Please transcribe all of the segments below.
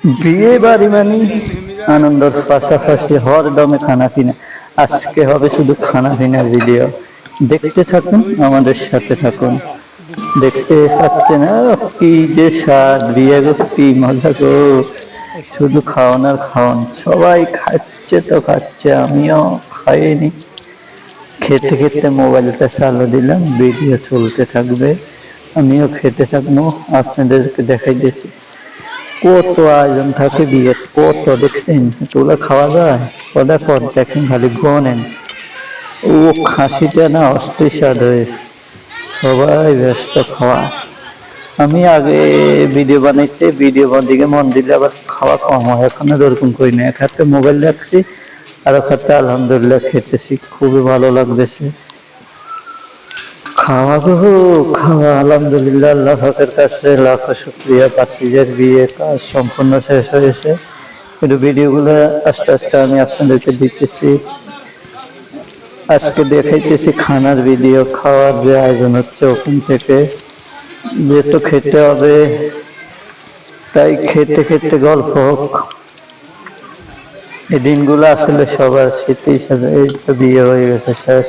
বিয়ে বাড়ি মানে আনন্দের পাশাপাশি হরদমে খানা পিনা। আজকে হবে শুধু খানা পিনার ভিডিও। দেখতে থাকুন, আমাদের সাথে থাকুন। দেখতে পাচ্ছেন কি যে স্বাদ, বিয়ে গো কি মজা গো। শুধু খাওয়ান আর খাওয়ান, সবাই খাচ্ছে তো খাচ্ছে, আমিও খাইনি। খেতে খেতে মোবাইলটা চালু দিলাম, ভিডিও চলতে থাকবে, আমিও খেতে থাকবো, আপনাদেরকে দেখাইতেছি। কত আয়োজন থাকে বিয়ে, কত দেখছেন, তোলা খাওয়া যায় কটা পর দেখেন, খালি গনেন। ও খাসিটা না অস্থির স্বাদ হয়েছে, সবাই ব্যস্ত খাওয়া। আমি আগে ভিডিও বানাইতে, ভিডিও দিকে মন দিলে আবার খাওয়া কম হয়, এখন আর ওরকম করি না। এক হাতে মোবাইল রাখছি আর এক হাতে আলহামদুলিল্লাহ খেতেছি, খুবই ভালো লাগতেছে। খাওয়া গো খাওয়া, আলহামদুলিল্লাহ, আল্লাহ পাকের কাছে লাখো শুকরিয়া। পাত্রীদের বিয়ে কাজ সম্পূর্ণ শেষ হয়েছে। কিন্তু ভিডিওগুলো আস্তে আস্তে আমি আপনাদেরকে দিতেছি, আজকে দেখাইতেছি খানার ভিডিও। খাওয়ার যে আয়োজন হচ্ছে ওখান থেকে, যেহেতু খেতে হবে তাই খেতে খেতে গল্প হোক। এই দিনগুলো আসলে সবার স্মৃতি হিসাবে, এই তো বিয়ে হয়ে গেছে শেষ,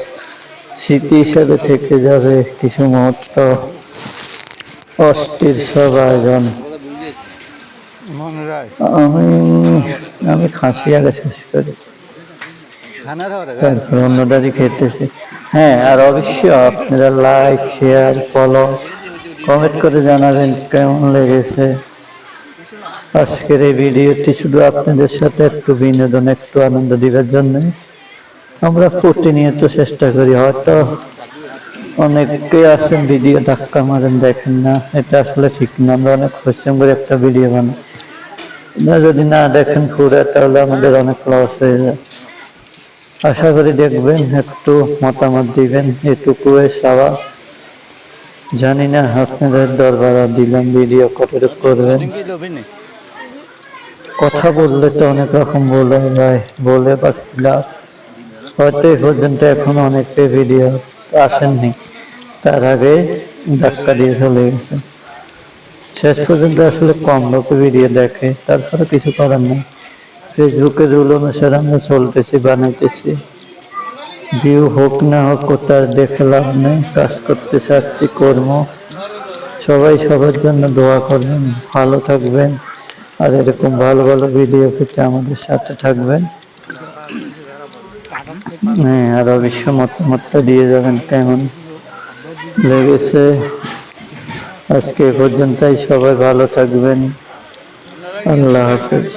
স্মৃতি হিসাবে থেকে যাবে কিছু মুহূর্ত। অস্থির সব আয়োজন। আমি আমি খাসি আগে শেষ করি, তারপর অন্যটারই খেতেছি। হ্যাঁ, আর অবশ্যই আপনারা লাইক শেয়ার ফলো কমেন্ট করে জানাবেন কেমন লেগেছে আজকের এই ভিডিওটি। শুধু আপনাদের সাথে একটু বিনোদন, একটু আনন্দ দিবার জন্য আমরা প্রতিনিয়ত চেষ্টা করি। হয়তো অনেকে আছেন ভিডিও ধাক্কা মারেন, দেখেন না, এটা আসলে ঠিক না। আমরা অনেক পরিশ্রম করে একটা ভিডিও বানাই, আপনারা যদি না দেখেন পুরো, তাহলে আমাদের অনেক লস হয়ে যায়। আশা করি দেখবেন, একটু মতামত দিবেন, এটুকু চাওয়া। জানি না আপনাদের দরবার দিলাম, ভিডিও কতটুকু করবেন। কথা বললে তো অনেক রকম বলে যায়, বলে বা লাভ। হয়তো এই পর্যন্ত এখন অনেকে ভিডিও আসেননি, তার আগে ধাক্কা দিয়ে চলে গেছে। শেষ পর্যন্ত আসলে কম লোকে ভিডিও দেখে, তারপরে কিছু করার নেই। ফেসবুকের রুল অনুসারে আমরা চলতেছি, বানাইতেছি। ভিউ হোক না হোক তার দেখে লাভ নেই, কাজ করতে চাচ্ছি, কর্ম। সবাই সবার জন্য দোয়া করবেন, ভালো থাকবেন, আর এরকম ভালো ভালো ভিডিও পেতে আমাদের সাথে থাকবেন। হ্যাঁ, আর অবশ্য মতামতটা দিয়ে যাবেন কেমন লেগেছে। আজকে এ পর্যন্তই, সবাই ভালো থাকবেন, আল্লাহ হাফেজ।